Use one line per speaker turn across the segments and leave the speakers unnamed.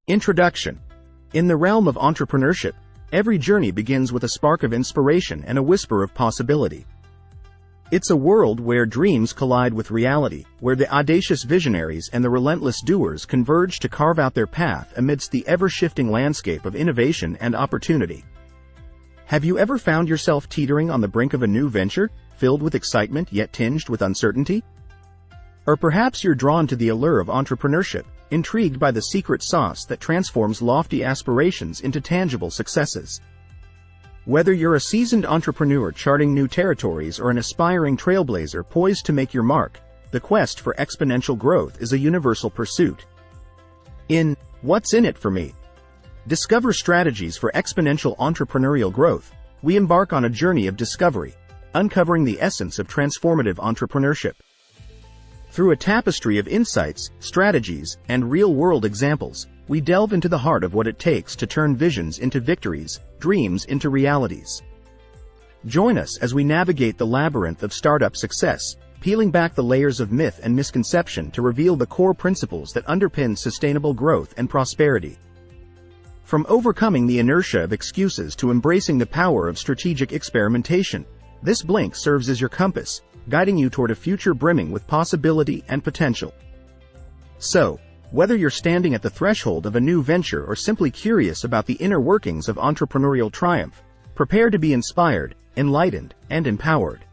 Introduction. In the realm of entrepreneurship, every journey begins with a spark of inspiration and a whisper of possibility. It's a world where dreams collide with reality, where the audacious visionaries and the relentless doers converge to carve out their path amidst the ever-shifting landscape of innovation and opportunity. Have you ever found yourself teetering on the brink of a new venture, filled with excitement yet tinged with uncertainty? Or perhaps you're drawn to the allure of entrepreneurship, intrigued by the secret sauce that transforms lofty aspirations into tangible successes. Whether you're a seasoned entrepreneur charting new territories or an aspiring trailblazer poised to make your mark, the quest for exponential growth is a universal pursuit. In What's in It for Me? Discover strategies for exponential entrepreneurial growth. We embark on a journey of discovery, uncovering the essence of transformative entrepreneurship. Through a tapestry of insights, strategies, and real-world examples, we delve into the heart of what it takes to turn visions into victories, dreams into realities. Join us as we navigate the labyrinth of startup success, peeling back the layers of myth and misconception to reveal the core principles that underpin sustainable growth and prosperity. From overcoming the inertia of excuses to embracing the power of strategic experimentation, this blink serves as your compass, guiding you toward a future brimming with possibility and potential. So, whether you're standing at the threshold of a new venture or simply curious about the inner workings of entrepreneurial triumph, prepare to be inspired, enlightened, and empowered.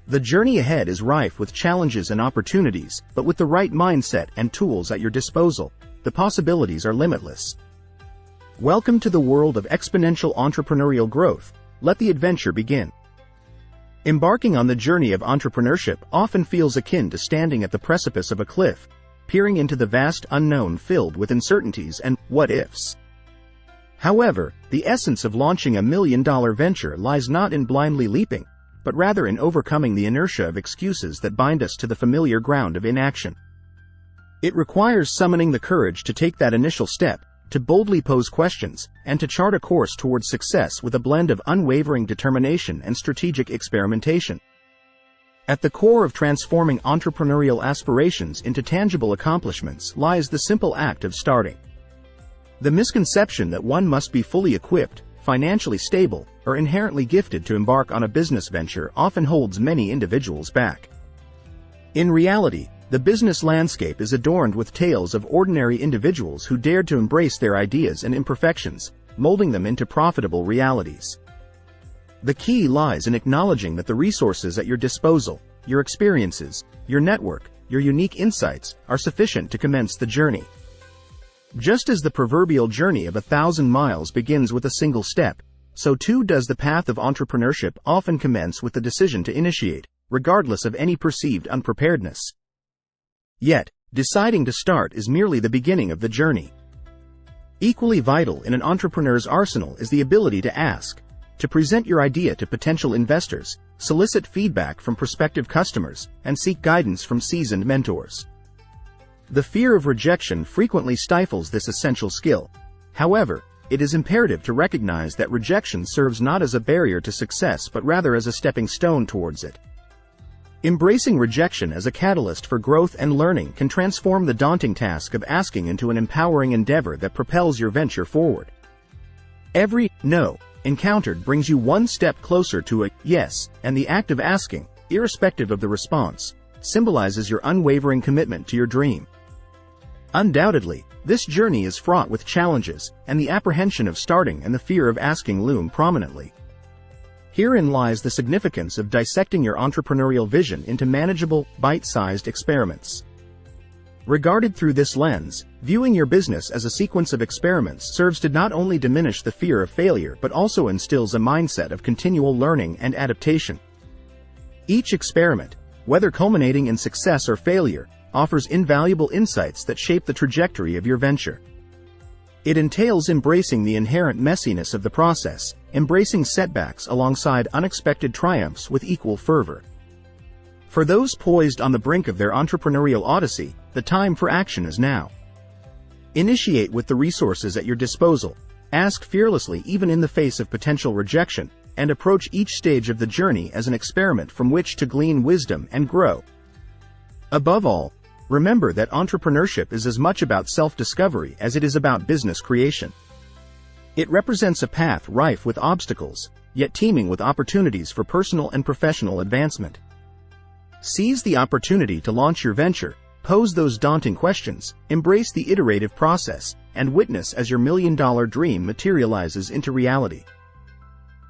The journey ahead is rife with challenges and opportunities, but with the right mindset and tools at your disposal, the possibilities are limitless. Welcome to the world of exponential entrepreneurial growth. Let the adventure begin. Embarking on the journey of entrepreneurship often feels akin to standing at the precipice of a cliff, peering into the vast unknown filled with uncertainties and what-ifs. However, the essence of launching a million-dollar venture lies not in blindly leaping, but rather in overcoming the inertia of excuses that bind us to the familiar ground of inaction. It requires summoning the courage to take that initial step, to boldly pose questions, and to chart a course towards success with a blend of unwavering determination and strategic experimentation. At the core of transforming entrepreneurial aspirations into tangible accomplishments lies the simple act of starting. The misconception that one must be fully equipped, financially stable, or inherently gifted to embark on a business venture often holds many individuals back. In reality, the business landscape is adorned with tales of ordinary individuals who dared to embrace their ideas and imperfections, molding them into profitable realities. The key lies in acknowledging that the resources at your disposal, your experiences, your network, your unique insights, are sufficient to commence the journey. Just as the proverbial journey of 1,000 miles begins with a single step, so too does the path of entrepreneurship often commence with the decision to initiate, regardless of any perceived unpreparedness. Yet, deciding to start is merely the beginning of the journey. Equally vital in an entrepreneur's arsenal is the ability to ask, to present your idea to potential investors, solicit feedback from prospective customers, and seek guidance from seasoned mentors. The fear of rejection frequently stifles this essential skill. However, it is imperative to recognize that rejection serves not as a barrier to success but rather as a stepping stone towards it. Embracing rejection as a catalyst for growth and learning can transform the daunting task of asking into an empowering endeavor that propels your venture forward. Every no encountered brings you one step closer to a yes, and the act of asking, irrespective of the response, symbolizes your unwavering commitment to your dream. Undoubtedly, this journey is fraught with challenges, and the apprehension of starting and the fear of asking loom prominently. Herein lies the significance of dissecting your entrepreneurial vision into manageable, bite-sized experiments. Regarded through this lens, viewing your business as a sequence of experiments serves to not only diminish the fear of failure but also instills a mindset of continual learning and adaptation. Each experiment, whether culminating in success or failure, offers invaluable insights that shape the trajectory of your venture. It entails embracing the inherent messiness of the process, embracing setbacks alongside unexpected triumphs with equal fervor. For those poised on the brink of their entrepreneurial odyssey, the time for action is now. Initiate with the resources at your disposal, ask fearlessly even in the face of potential rejection, and approach each stage of the journey as an experiment from which to glean wisdom and grow. Above all, Remember that entrepreneurship is as much about self-discovery as it is about business creation. It represents a path rife with obstacles, yet teeming with opportunities for personal and professional advancement. Seize the opportunity to launch your venture, pose those daunting questions, embrace the iterative process, and witness as your million-dollar dream materializes into reality.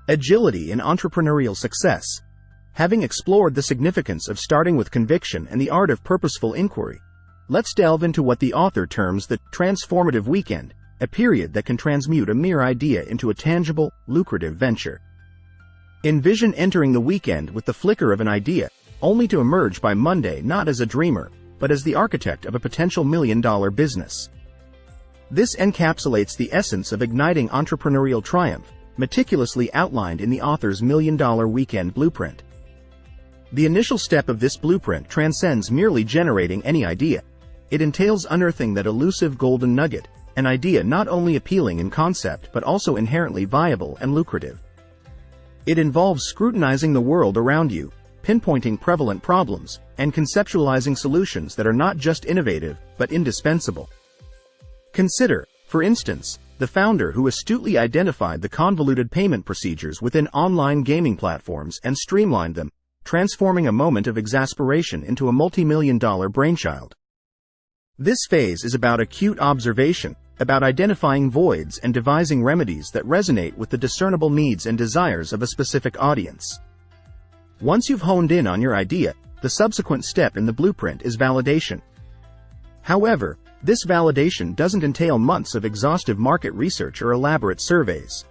Agility in entrepreneurial success. Having explored the significance of starting with conviction and the art of purposeful inquiry, let's delve into what the author terms the transformative weekend, a period that can transmute a mere idea into a tangible, lucrative venture. Envision entering the weekend with the flicker of an idea, only to emerge by Monday not as a dreamer, but as the architect of a potential million-dollar business. This encapsulates the essence of igniting entrepreneurial triumph, meticulously outlined in the author's million-dollar weekend blueprint. The initial step of this blueprint transcends merely generating any idea. It entails unearthing that elusive golden nugget, an idea not only appealing in concept but also inherently viable and lucrative. It involves scrutinizing the world around you, pinpointing prevalent problems, and conceptualizing solutions that are not just innovative but indispensable. Consider, for instance, the founder who astutely identified the convoluted payment procedures within online gaming platforms and streamlined them, transforming a moment of exasperation into a multi-million-dollar brainchild. This phase is about acute observation, about identifying voids and devising remedies that resonate with the discernible needs and desires of a specific audience. Once you've honed in on your idea, the subsequent step in the blueprint is validation. However, this validation doesn't entail months of exhaustive market research or elaborate surveys.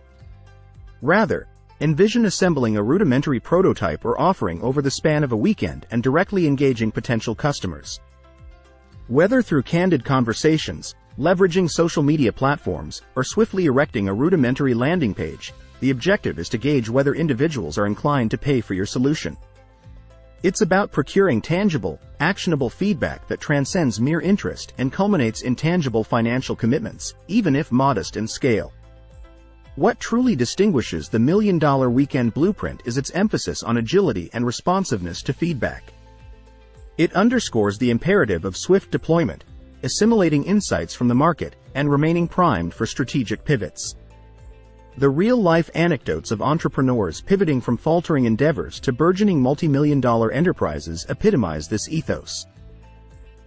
Rather, envision assembling a rudimentary prototype or offering over the span of a weekend and directly engaging potential customers. Whether through candid conversations, leveraging social media platforms, or swiftly erecting a rudimentary landing page, the objective is to gauge whether individuals are inclined to pay for your solution. It's about procuring tangible, actionable feedback that transcends mere interest and culminates in tangible financial commitments, even if modest in scale. What truly distinguishes the million-dollar weekend blueprint is its emphasis on agility and responsiveness to feedback. It underscores the imperative of swift deployment, assimilating insights from the market, and remaining primed for strategic pivots. The real-life anecdotes of entrepreneurs pivoting from faltering endeavors to burgeoning multi-million-dollar enterprises epitomize this ethos.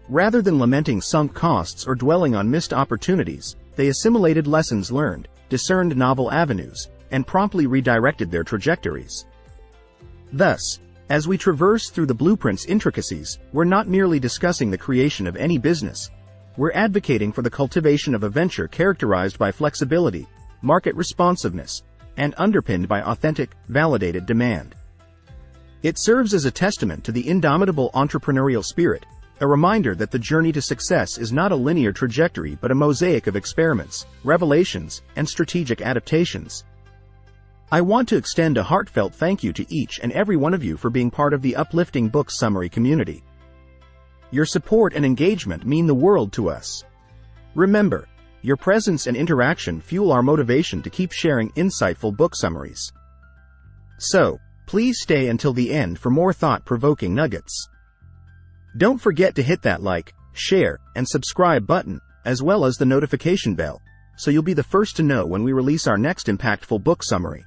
Rather than lamenting sunk costs or dwelling on missed opportunities, they assimilated lessons learned, discerned novel avenues, and promptly redirected their trajectories. Thus, as we traverse through the blueprint's intricacies, we're not merely discussing the creation of any business. We're advocating for the cultivation of a venture characterized by flexibility, market responsiveness, and underpinned by authentic, validated demand. It serves as a testament to the indomitable entrepreneurial spirit, a reminder that the journey to success is not a linear trajectory but a mosaic of experiments, revelations, and strategic adaptations. I want to extend a heartfelt thank you to each and every one of you for being part of the uplifting book summary community. Your support and engagement mean the world to us. Remember, your presence and interaction fuel our motivation to keep sharing insightful book summaries. So, please stay until the end for more thought-provoking nuggets. Don't forget to hit that like, share, and subscribe button, as well as the notification bell, so you'll be the first to know when we release our next impactful book summary.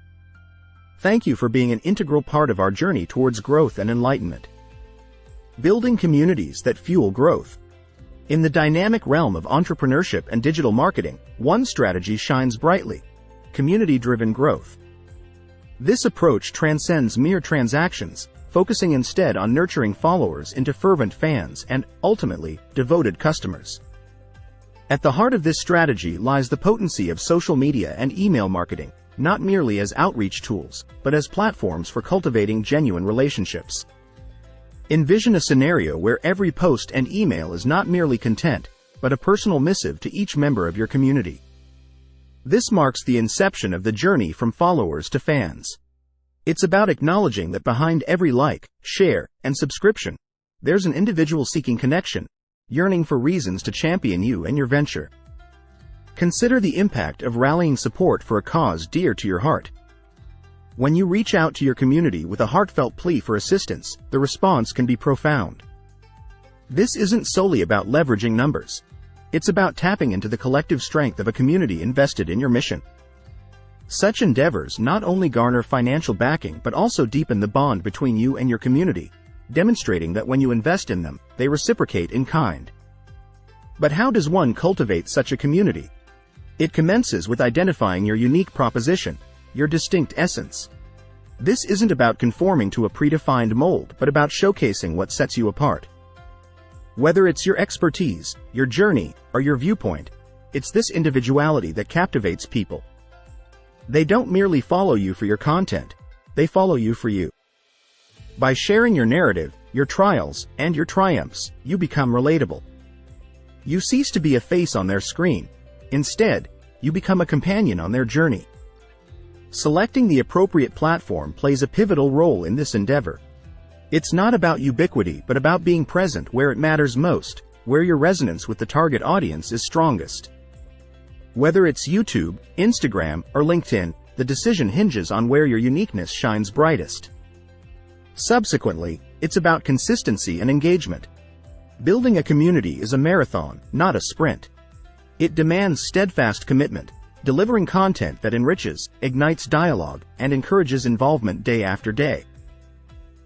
Thank you for being an integral part of our journey towards growth and enlightenment. Building communities that fuel growth. In the dynamic realm of entrepreneurship and digital marketing, one strategy shines brightly: community-driven growth. This approach transcends mere transactions, focusing instead on nurturing followers into fervent fans and, ultimately, devoted customers. At the heart of this strategy lies the potency of social media and email marketing, not merely as outreach tools, but as platforms for cultivating genuine relationships. Envision a scenario where every post and email is not merely content, but a personal missive to each member of your community. This marks the inception of the journey from followers to fans. It's about acknowledging that behind every like, share, and subscription, there's an individual seeking connection, yearning for reasons to champion you and your venture. Consider the impact of rallying support for a cause dear to your heart. When you reach out to your community with a heartfelt plea for assistance, the response can be profound. This isn't solely about leveraging numbers. It's about tapping into the collective strength of a community invested in your mission. Such endeavors not only garner financial backing but also deepen the bond between you and your community, demonstrating that when you invest in them, they reciprocate in kind. But how does one cultivate such a community? It commences with identifying your unique proposition, your distinct essence. This isn't about conforming to a predefined mold but about showcasing what sets you apart. Whether it's your expertise, your journey, or your viewpoint, it's this individuality that captivates people. They don't merely follow you for your content, they follow you for you. By sharing your narrative, your trials, and your triumphs, you become relatable. You cease to be a face on their screen. Instead, you become a companion on their journey. Selecting the appropriate platform plays a pivotal role in this endeavor. It's not about ubiquity but about being present where it matters most, where your resonance with the target audience is strongest. Whether it's YouTube, Instagram, or LinkedIn, the decision hinges on where your uniqueness shines brightest. Subsequently, it's about consistency and engagement. Building a community is a marathon, not a sprint. It demands steadfast commitment, delivering content that enriches, ignites dialogue, and encourages involvement day after day.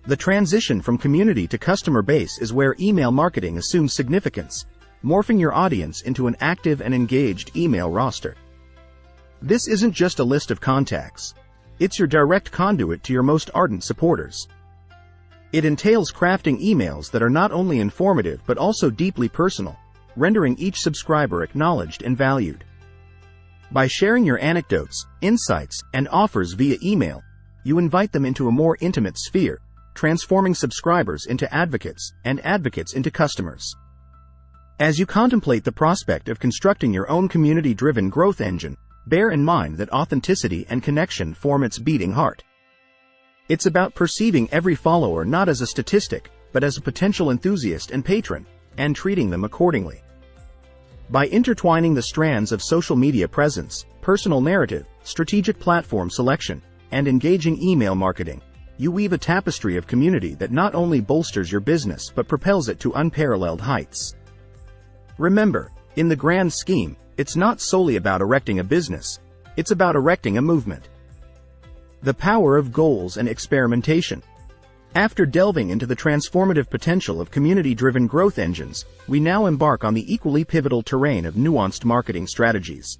The transition from community to customer base is where email marketing assumes significance, morphing your audience into an active and engaged email roster. This isn't just a list of contacts. It's your direct conduit to your most ardent supporters. It entails crafting emails that are not only informative but also deeply personal, rendering each subscriber acknowledged and valued. By sharing your anecdotes, insights, and offers via email, you invite them into a more intimate sphere, transforming subscribers into advocates and advocates into customers. As you contemplate the prospect of constructing your own community-driven growth engine, bear in mind that authenticity and connection form its beating heart. It's about perceiving every follower not as a statistic, but as a potential enthusiast and patron, and treating them accordingly. By intertwining the strands of social media presence, personal narrative, strategic platform selection, and engaging email marketing, you weave a tapestry of community that not only bolsters your business but propels it to unparalleled heights. Remember, in the grand scheme, it's not solely about erecting a business, it's about erecting a movement. The power of goals and experimentation. After delving into the transformative potential of community-driven growth engines, we now embark on the equally pivotal terrain of nuanced marketing strategies.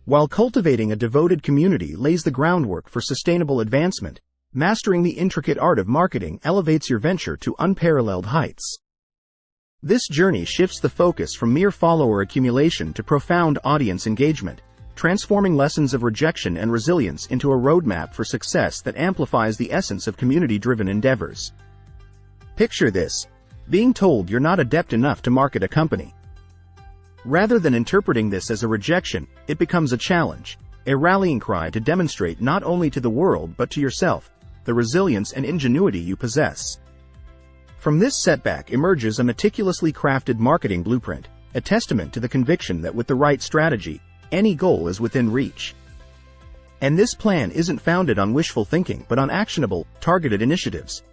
While cultivating a devoted community lays the groundwork for sustainable advancement, mastering the intricate art of marketing elevates your venture to unparalleled heights. This journey shifts the focus from mere follower accumulation to profound audience engagement, transforming lessons of rejection and resilience into a roadmap for success that amplifies the essence of community-driven endeavors. Picture this: being told you're not adept enough to market a company. Rather than interpreting this as a rejection, it becomes a challenge, a rallying cry to demonstrate not only to the world but to yourself the resilience and ingenuity you possess. From this setback emerges a meticulously crafted marketing blueprint, a testament to the conviction that with the right strategy, any goal is within reach. And this plan isn't founded on wishful thinking but on actionable, targeted initiatives,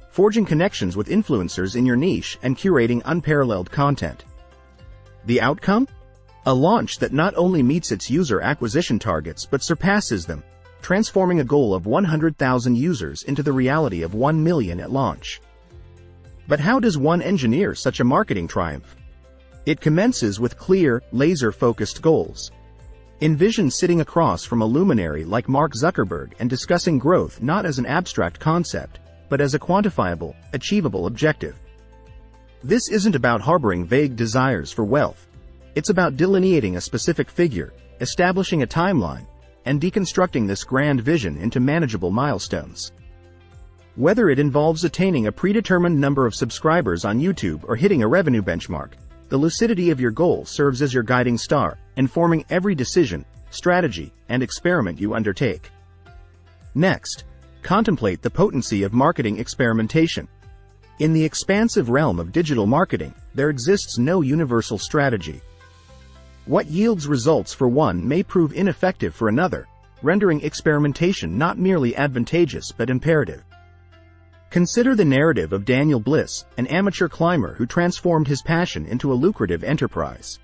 forging connections with influencers in your niche and curating unparalleled content. The outcome? A launch that not only meets its user acquisition targets but surpasses them, transforming a goal of 100,000 users into the reality of 1 million at launch. But how does one engineer such a marketing triumph? It commences with clear, laser-focused goals. Envision sitting across from a luminary like Mark Zuckerberg and discussing growth not as an abstract concept, but as a quantifiable, achievable objective. This isn't about harboring vague desires for wealth. It's about delineating a specific figure, establishing a timeline, and deconstructing this grand vision into manageable milestones. Whether it involves attaining a predetermined number of subscribers on YouTube or hitting a revenue benchmark, the lucidity of your goal serves as your guiding star, informing every decision, strategy, and experiment you undertake. Next, contemplate the potency of marketing experimentation. In the expansive realm of digital marketing, there exists no universal strategy. What yields results for one may prove ineffective for another, rendering experimentation not merely advantageous but imperative. Consider the narrative of Daniel Bliss, an amateur climber who transformed his passion into a lucrative enterprise.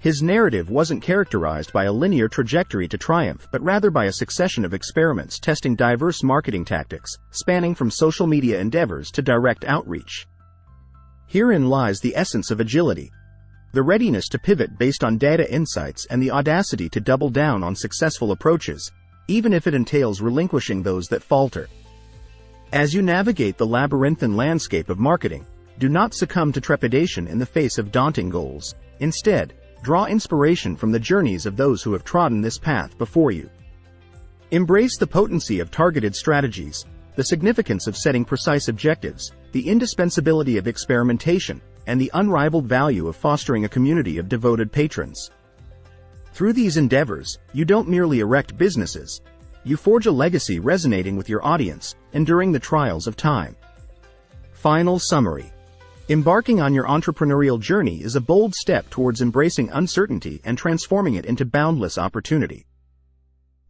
His narrative wasn't characterized by a linear trajectory to triumph, but rather by a succession of experiments testing diverse marketing tactics, spanning from social media endeavors to direct outreach. Herein lies the essence of agility: the readiness to pivot based on data insights and the audacity to double down on successful approaches, even if it entails relinquishing those that falter. As you navigate the labyrinthine landscape of marketing, do not succumb to trepidation in the face of daunting goals. Instead, draw inspiration from the journeys of those who have trodden this path before you. Embrace the potency of targeted strategies, the significance of setting precise objectives, the indispensability of experimentation, and the unrivaled value of fostering a community of devoted patrons. Through these endeavors, you don't merely erect businesses. You forge a legacy resonating with your audience, enduring the trials of time. Final summary. Embarking on your entrepreneurial journey is a bold step towards embracing uncertainty and transforming it into boundless opportunity.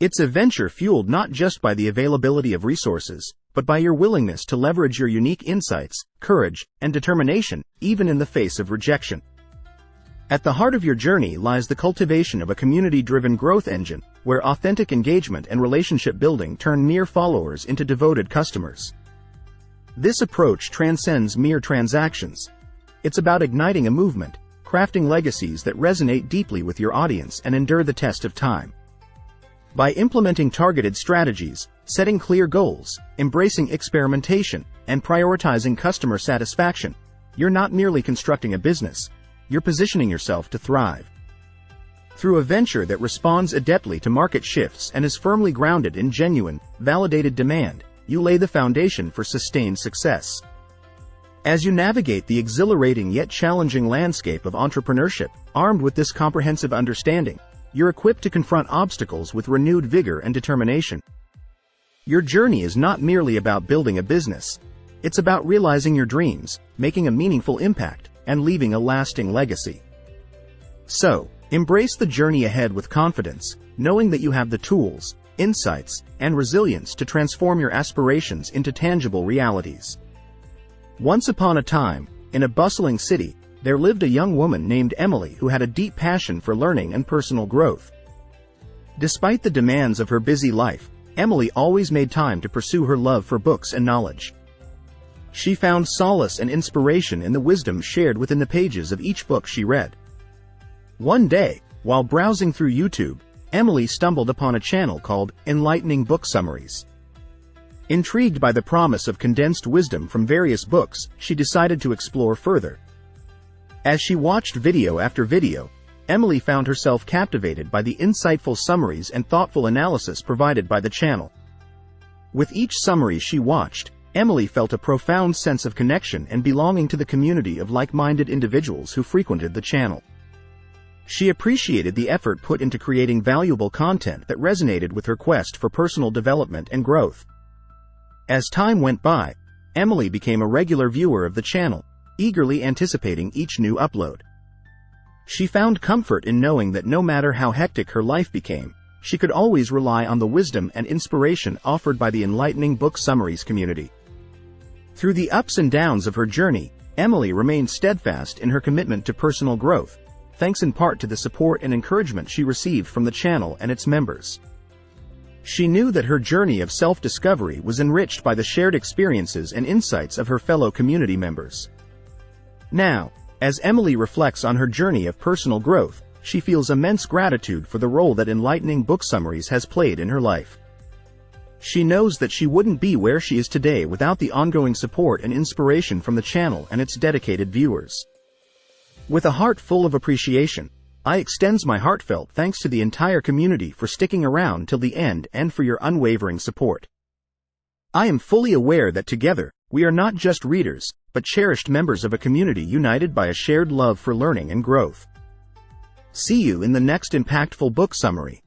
It's a venture fueled not just by the availability of resources, but by your willingness to leverage your unique insights, courage, and determination, even in the face of rejection. At the heart of your journey lies the cultivation of a community-driven growth engine, where authentic engagement and relationship building turn mere followers into devoted customers. This approach transcends mere transactions. It's about igniting a movement, crafting legacies that resonate deeply with your audience and endure the test of time. By implementing targeted strategies, setting clear goals, embracing experimentation, and prioritizing customer satisfaction, you're not merely constructing a business. You're positioning yourself to thrive. Through a venture that responds adeptly to market shifts and is firmly grounded in genuine, validated demand, you lay the foundation for sustained success. As you navigate the exhilarating yet challenging landscape of entrepreneurship, armed with this comprehensive understanding, you're equipped to confront obstacles with renewed vigor and determination. Your journey is not merely about building a business. It's about realizing your dreams, making a meaningful impact, and leaving a lasting legacy. So, embrace the journey ahead with confidence, knowing that you have the tools, insights, and resilience to transform your aspirations into tangible realities. Once upon a time, in a bustling city, there lived a young woman named Emily who had a deep passion for learning and personal growth. Despite the demands of her busy life, Emily always made time to pursue her love for books and knowledge. She found solace and inspiration in the wisdom shared within the pages of each book she read. One day, while browsing through YouTube, Emily stumbled upon a channel called Enlightening Book Summaries. Intrigued by the promise of condensed wisdom from various books, she decided to explore further. As she watched video after video, Emily found herself captivated by the insightful summaries and thoughtful analysis provided by the channel. With each summary she watched, Emily felt a profound sense of connection and belonging to the community of like-minded individuals who frequented the channel. She appreciated the effort put into creating valuable content that resonated with her quest for personal development and growth. As time went by, Emily became a regular viewer of the channel, eagerly anticipating each new upload. She found comfort in knowing that no matter how hectic her life became, she could always rely on the wisdom and inspiration offered by the Enlightening Book Summaries community. Through the ups and downs of her journey, Emily remained steadfast in her commitment to personal growth, thanks in part to the support and encouragement she received from the channel and its members. She knew that her journey of self-discovery was enriched by the shared experiences and insights of her fellow community members. Now, as Emily reflects on her journey of personal growth, she feels immense gratitude for the role that Enlightening Book Summaries has played in her life. She knows that she wouldn't be where she is today without the ongoing support and inspiration from the channel and its dedicated viewers. With a heart full of appreciation, I extend my heartfelt thanks to the entire community for sticking around till the end and for your unwavering support. I am fully aware that together, we are not just readers, but cherished members of a community united by a shared love for learning and growth. See you in the next impactful book summary.